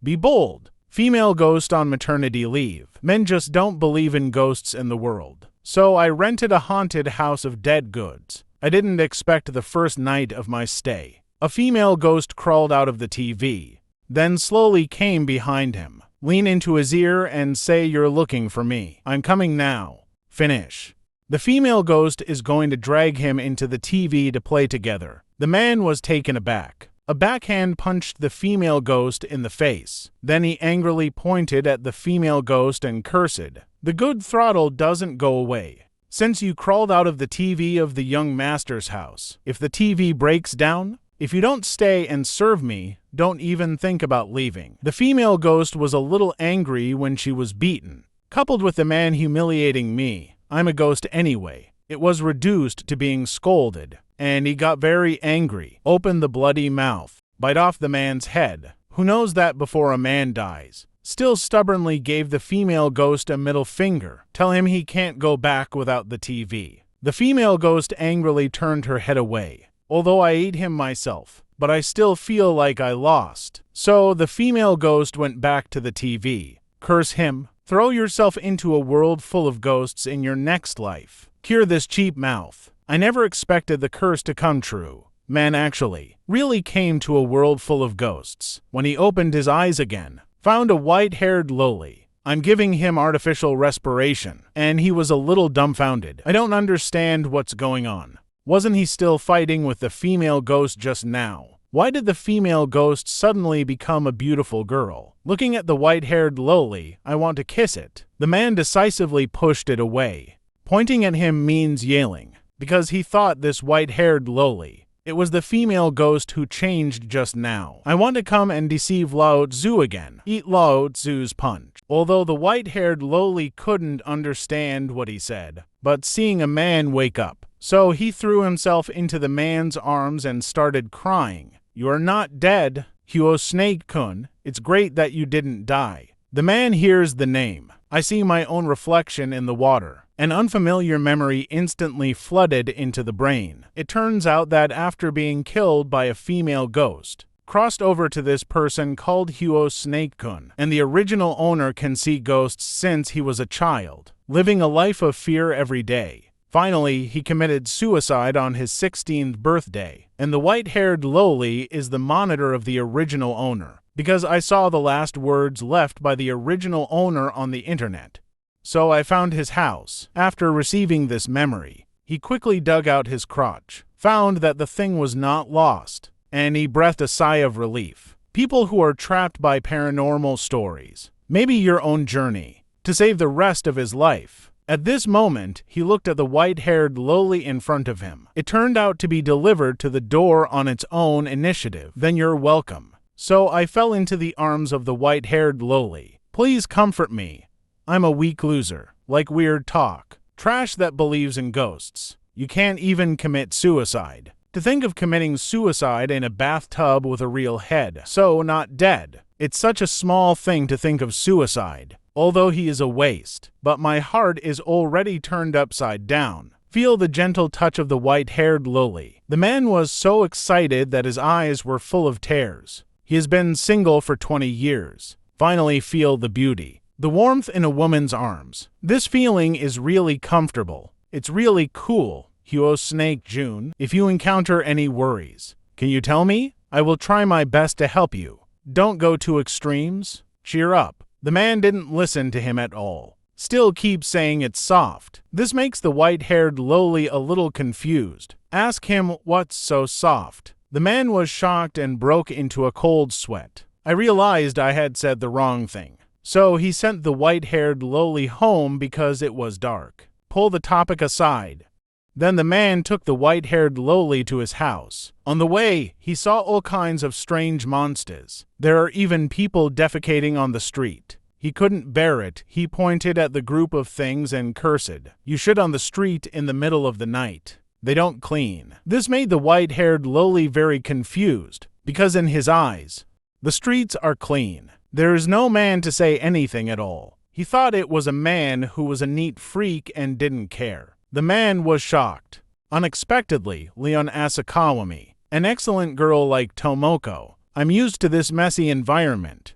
Be bold. Female ghost on maternity leave. Men just don't believe in ghosts in the world. So I rented a haunted house of dead goods. I didn't expect the first night of my stay. A female ghost crawled out of the TV, then slowly came behind him. Lean into his ear and say you're looking for me. I'm coming now. Finish. The female ghost is going to drag him into the TV to play together. The man was taken aback. A backhand punched the female ghost in the face. Then he angrily pointed at the female ghost and cursed. The good throttle doesn't go away. Since you crawled out of the TV of the young master's house, if the TV breaks down, if you don't stay and serve me, don't even think about leaving. The female ghost was a little angry when she was beaten. Coupled with the man humiliating me, I'm a ghost anyway. It was reduced to being scolded, and he got very angry. Open the bloody mouth. Bite off the man's head. Who knows that before a man dies? Still stubbornly gave the female ghost a middle finger. Tell him he can't go back without the TV. The female ghost angrily turned her head away. Although I ate him myself, but I still feel like I lost. So the female ghost went back to the TV. Curse him. Throw yourself into a world full of ghosts in your next life. Cure this cheap mouth. I never expected the curse to come true. Man actually really came to a world full of ghosts. When he opened his eyes again, found a white-haired lowly. I'm giving him artificial respiration, and he was a little dumbfounded. I don't understand what's going on. Wasn't he still fighting with the female ghost just now? Why did the female ghost suddenly become a beautiful girl? Looking at the white-haired lowly, I want to kiss it. The man decisively pushed it away. Pointing at him means yelling, because he thought this white-haired lowly. It was the female ghost who changed just now. I want to come and deceive Lao Tzu again. Eat Lao Tzu's punch. Although the white-haired lowly couldn't understand what he said, but seeing a man wake up. So he threw himself into the man's arms and started crying. You are not dead, Huo Snake-kun. It's great that you didn't die. The man hears the name. I see my own reflection in the water. An unfamiliar memory instantly flooded into the brain. It turns out that after being killed by a female ghost, crossed over to this person called Huo Snake-kun, and the original owner can see ghosts since he was a child, living a life of fear every day. Finally, he committed suicide on his 16th birthday, and the white-haired lowly is the monitor of the original owner, because I saw the last words left by the original owner on the internet. So I found his house. After receiving this memory, he quickly dug out his crotch, found that the thing was not lost, and he breathed a sigh of relief. People who are trapped by paranormal stories, maybe your own journey, to save the rest of his life. At this moment, he looked at the white-haired lowly in front of him. It turned out to be delivered to the door on its own initiative. Then you're welcome. So I fell into the arms of the white-haired lowly. Please comfort me. I'm a weak loser. Like weird talk. Trash that believes in ghosts. You can't even commit suicide. To think of committing suicide in a bathtub with a real head. So not dead. It's such a small thing to think of suicide. Although he is a waste, but my heart is already turned upside down. Feel the gentle touch of the white-haired lowly. The man was so excited that his eyes were full of tears. He has been single for 20 years. Finally feel the beauty. The warmth in a woman's arms. This feeling is really comfortable. It's really cool. Huo Snake Jun, if you encounter any worries, can you tell me? I will try my best to help you. Don't go to extremes. Cheer up. The man didn't listen to him at all. Still keeps saying it's soft. This makes the white-haired lowly a little confused. Ask him what's so soft. The man was shocked and broke into a cold sweat. I realized I had said the wrong thing. So he sent the white-haired lowly home because it was dark. Pull the topic aside. Then the man took the white-haired lowly to his house. On the way, he saw all kinds of strange monsters. There are even people defecating on the street. He couldn't bear it. He pointed at the group of things and cursed. You shit on the street in the middle of the night. They don't clean. This made the white-haired lowly very confused, because in his eyes, the streets are clean. There is no man to say anything at all. He thought it was a man who was a neat freak and didn't care. The man was shocked. Unexpectedly, Leon Asakawami, an excellent girl like Tomoko. I'm used to this messy environment.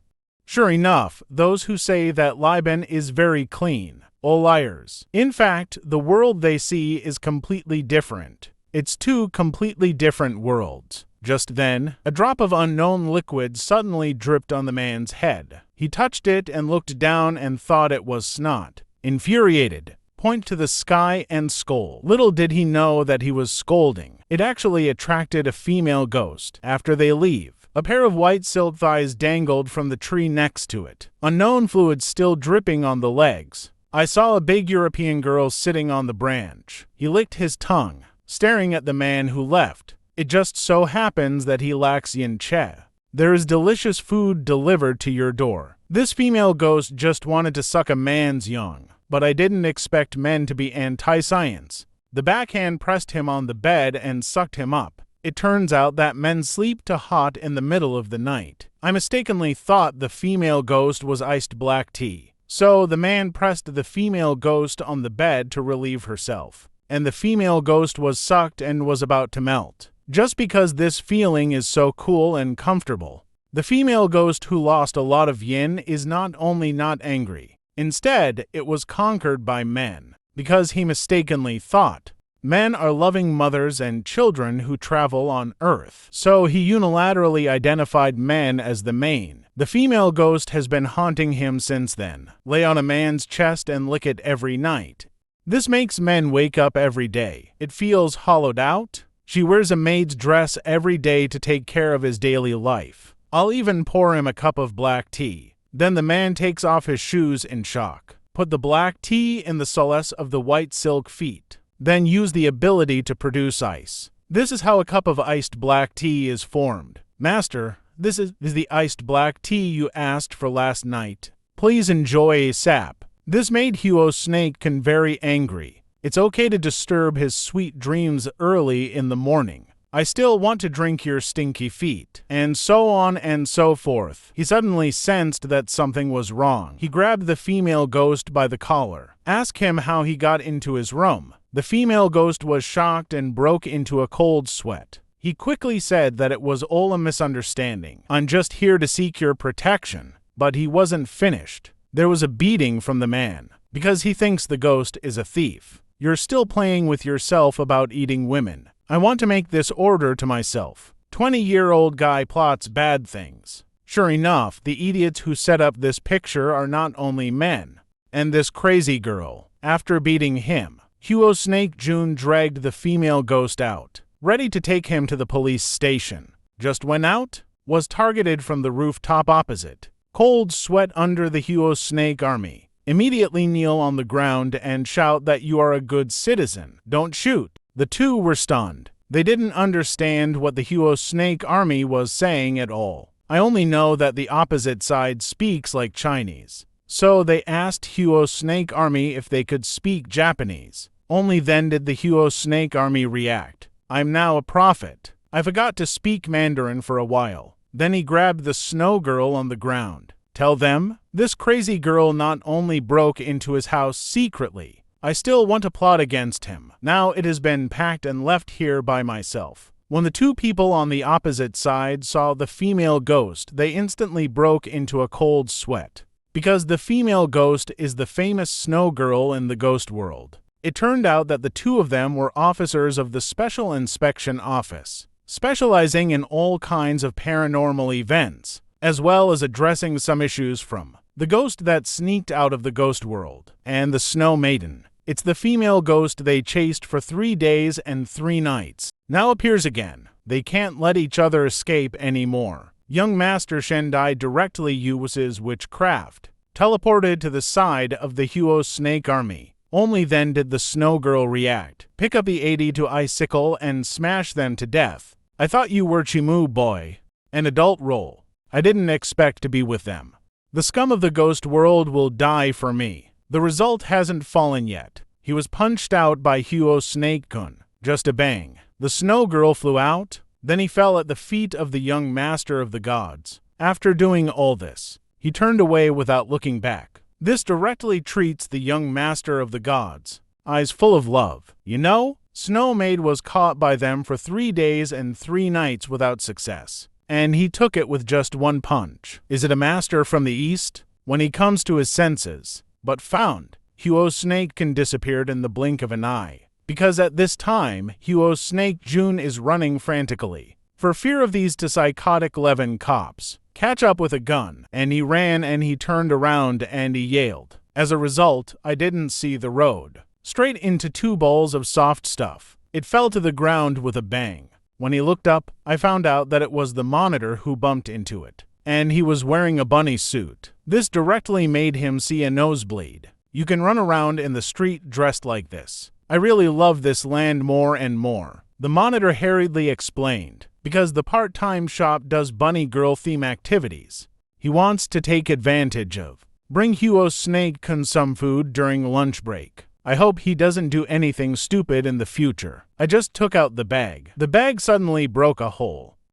Sure enough, those who say that Liban is very clean, all liars. In fact, the world they see is completely different. It's two completely different worlds. Just then, a drop of unknown liquid suddenly dripped on the man's head. He touched it and looked down and thought it was snot. Infuriated, point to the sky and scold. Little did he know that he was scolding. It actually attracted a female ghost. After they leave, a pair of white silk thighs dangled from the tree next to it. Unknown fluid still dripping on the legs. I saw a big European girl sitting on the branch. He licked his tongue, staring at the man who left. It just so happens that he lacks yin che. There is delicious food delivered to your door. This female ghost just wanted to suck a man's young, but I didn't expect men to be anti-science. The backhand pressed him on the bed and sucked him up. It turns out that men sleep to hot in the middle of the night. I mistakenly thought the female ghost was iced black tea. So the man pressed the female ghost on the bed to relieve herself, and the female ghost was sucked and was about to melt. Just because this feeling is so cool and comfortable. The female ghost who lost a lot of yin is not only not angry. Instead, it was conquered by men, because he mistakenly thought men are loving mothers and children who travel on Earth. So he unilaterally identified men as the main. The female ghost has been haunting him since then. Lay on a man's chest and lick it every night. This makes men wake up every day. It feels hollowed out. She wears a maid's dress every day to take care of his daily life. I'll even pour him a cup of black tea. Then the man takes off his shoes in shock. Put the black tea in the solace of the white silk feet. Then use the ability to produce ice. This is how a cup of iced black tea is formed. Master, this is the iced black tea you asked for last night. Please enjoy a sap. This made Huo Snake very angry. It's okay to disturb his sweet dreams early in the morning. I still want to drink your stinky feet. And so on and so forth. He suddenly sensed that something was wrong. He grabbed the female ghost by the collar. Asked him how he got into his room. The female ghost was shocked and broke into a cold sweat. He quickly said that it was all a misunderstanding. I'm just here to seek your protection. But he wasn't finished. There was a beating from the man, because he thinks the ghost is a thief. You're still playing with yourself about eating women. I want to make this order to myself. 20-year-old guy plots bad things. Sure enough, the idiots who set up this picture are not only men. And this crazy girl. After beating him, Huo Snake Jun dragged the female ghost out, ready to take him to the police station. Just went out, was targeted from the rooftop opposite. Cold sweat under the Huo Snake army. Immediately kneel on the ground and shout that you are a good citizen. Don't shoot. The two were stunned. They didn't understand what the Huo Snake army was saying at all. I only know that the opposite side speaks like Chinese. So they asked Huo Snake army if they could speak Japanese. Only then did the Huo Snake army react. I'm now a prophet. I forgot to speak Mandarin for a while. Then he grabbed the snow girl on the ground. Tell them, this crazy girl not only broke into his house secretly. I still want to plot against him. Now it has been packed and left here by myself. When the two people on the opposite side saw the female ghost, they instantly broke into a cold sweat. Because the female ghost is the famous snow girl in the ghost world. It turned out that the two of them were officers of the Special Inspection Office, specializing in all kinds of paranormal events, as well as addressing some issues from the ghost that sneaked out of the ghost world, and the Snow Maiden. It's the female ghost they chased for 3 days and 3 nights. Now appears again. They can't let each other escape anymore. Young Master Shendai directly uses witchcraft, teleported to the side of the Huo Snake army. Only then did the snow girl react, pick up the 82 icicle and smash them to death. I thought you were Chimu boy. An adult role. I didn't expect to be with them. The scum of the ghost world will die for me. The result hasn't fallen yet. He was punched out by Huo Snake-kun. Just a bang. The snow girl flew out. Then he fell at the feet of the young master of the gods. After doing all this, he turned away without looking back. This directly treats the young master of the gods, eyes full of love. You know, Snow Maid was caught by them for 3 days and 3 nights without success. and he took it with just one punch. Is it a master from the east? When he comes to his senses, but found, Huo's snake can disappear in the blink of an eye. Because at this time, Huo's snake June is running frantically, for fear of these psychotic Levin cops. Catch up with a gun, and he ran and he turned around and he yelled. As a result, I didn't see the road. Straight into 2 bowls of soft stuff. It fell to the ground with a bang. When he looked up, I found out that it was the monitor who bumped into it. And he was wearing a bunny suit. This directly made him see a nosebleed. You can run around in the street dressed like this. I really love this land more and more. The monitor hurriedly explained, because the part-time shop does bunny girl theme activities. He wants to take advantage of. Bring Huo's snake some food during lunch break. I hope he doesn't do anything stupid in the future. I just took out the bag. The bag suddenly broke a hole.